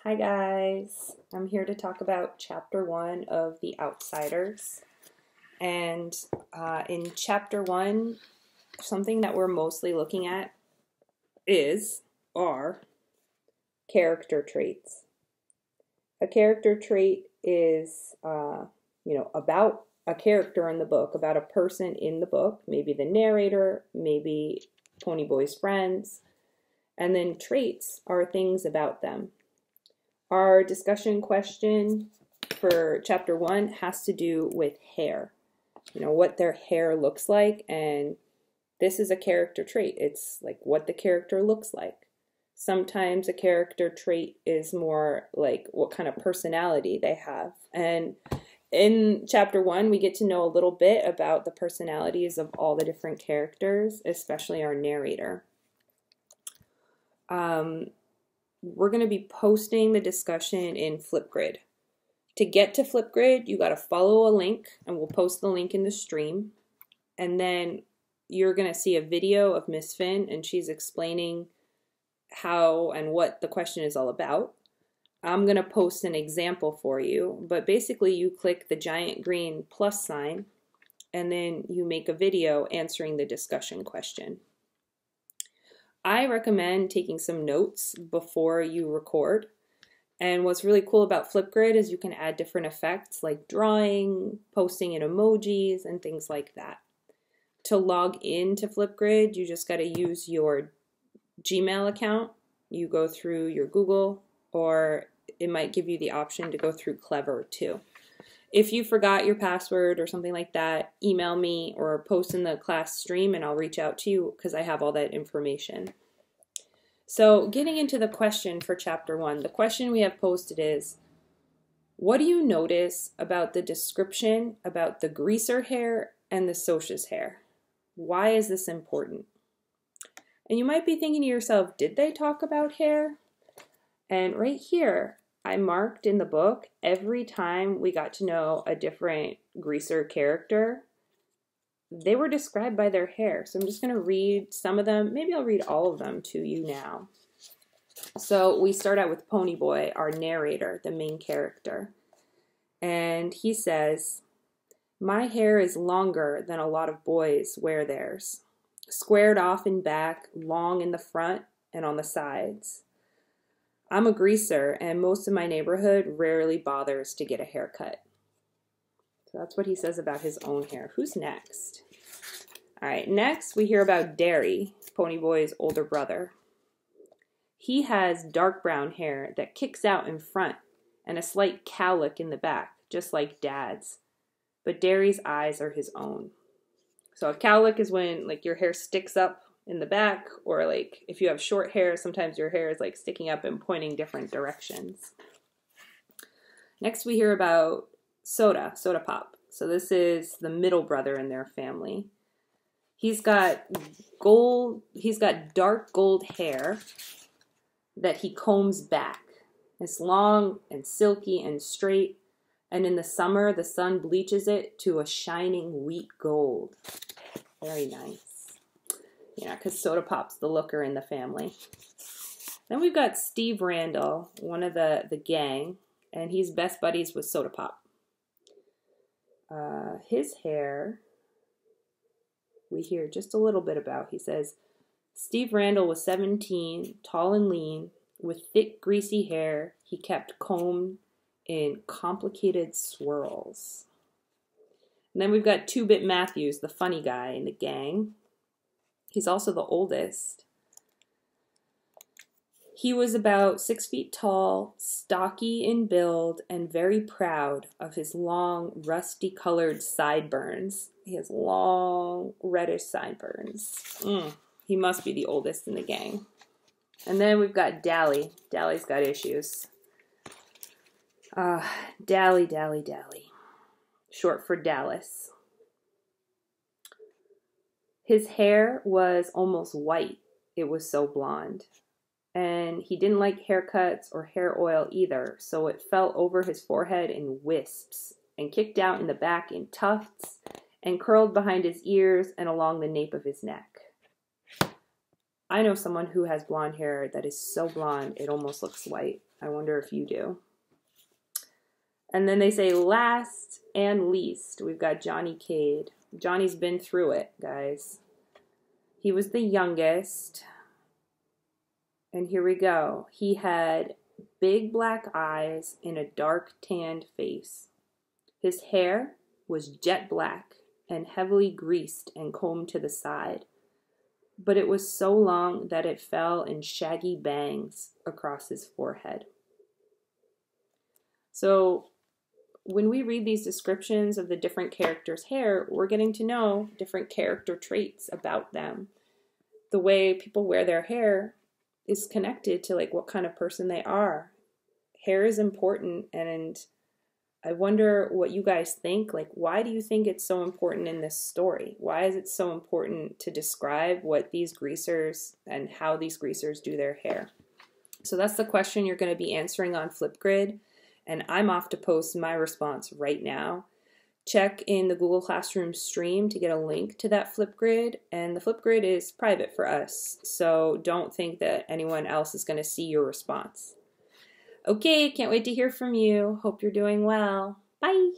Hi guys, I'm here to talk about chapter 1 of The Outsiders. And in chapter 1, something that we're mostly looking at are character traits. A character trait is, about a character in the book, about a person in the book, maybe the narrator, maybe Ponyboy's friends, and then traits are things about them. Our discussion question for chapter 1 has to do with hair. What their hair looks like, and this is a character trait. It's like what the character looks like. Sometimes a character trait is more like what kind of personality they have. And in chapter 1, we get to know a little bit about the personalities of all the different characters, especially our narrator. We're going to be posting the discussion in FlipGrid. To get to FlipGrid, you got to follow a link, and we'll post the link in the stream. And then you're going to see a video of Miss Finn, and she's explaining how and what the question is all about. I'm going to post an example for you, but basically you click the giant green plus sign, and then you make a video answering the discussion question. I recommend taking some notes before you record. And what's really cool about FlipGrid is you can add different effects like drawing, posting in emojis, and things like that. To log into FlipGrid, you just got to use your Gmail account. You go through your Google, or it might give you the option to go through Clever too. If you forgot your password or something like that, email me or post in the class stream and I'll reach out to you because I have all that information. So getting into the question for chapter 1, the question we have posted is, what do you notice about the description about the greaser hair and the Socia's hair? Why is this important? And you might be thinking to yourself, did they talk about hair? And right here, I marked in the book every time we got to know a different greaser character, they were described by their hair. So I'm just going to read some of them. Maybe I'll read all of them to you now. So we start out with Ponyboy, our narrator, the main character. And he says, "My hair is longer than a lot of boys wear theirs. Squared off in back, long in the front and on the sides. I'm a greaser, and most of my neighborhood rarely bothers to get a haircut." So that's what he says about his own hair. Who's next? All right, next we hear about Derry, Ponyboy's older brother. He has dark brown hair that kicks out in front and a slight cowlick in the back, just like Dad's. But Derry's eyes are his own. So a cowlick is when like your hair sticks up in the back, or like if you have short hair, sometimes your hair is like sticking up and pointing different directions. Next we hear about Soda Pop. So this is the middle brother in their family. He's got dark gold hair that he combs back. It's long and silky and straight, and in the summer the sun bleaches it to a shining wheat gold. Very nice. Yeah, because Soda Pop's the looker in the family. Then we've got Steve Randall, one of the gang, and he's best buddies with Soda Pop. His hair, we hear just a little bit about. He says, Steve Randall was 17, tall and lean, with thick, greasy hair he kept combed in complicated swirls. And then we've got 2-Bit Matthews, the funny guy in the gang. He's also the oldest. He was about 6 feet tall, stocky in build, and very proud of his long, rusty-colored sideburns. He has long, reddish sideburns. He must be the oldest in the gang. And then we've got Dally. Dally's got issues. Dally. Short for Dallas. His hair was almost white. It was so blonde. And he didn't like haircuts or hair oil either, so it fell over his forehead in wisps and kicked out in the back in tufts and curled behind his ears and along the nape of his neck. I know someone who has blonde hair that is so blonde it almost looks white. I wonder if you do. And then they say last and least, we've got Johnny Cade. Johnny's been through it, guys. He was the youngest. And here we go. He had big black eyes and a dark tanned face. His hair was jet black and heavily greased and combed to the side. But it was so long that it fell in shaggy bangs across his forehead. So when we read these descriptions of the different characters' hair, we're getting to know different character traits about them. The way people wear their hair is connected to like what kind of person they are. Hair is important, and I wonder what you guys think. Like, why do you think it's so important in this story? Why is it so important to describe what these greasers and how these greasers do their hair? So that's the question you're going to be answering on FlipGrid, and I'm off to post my response right now. Check in the Google Classroom stream to get a link to that FlipGrid, and the FlipGrid is private for us, so don't think that anyone else is going to see your response. Okay, can't wait to hear from you. Hope you're doing well. Bye!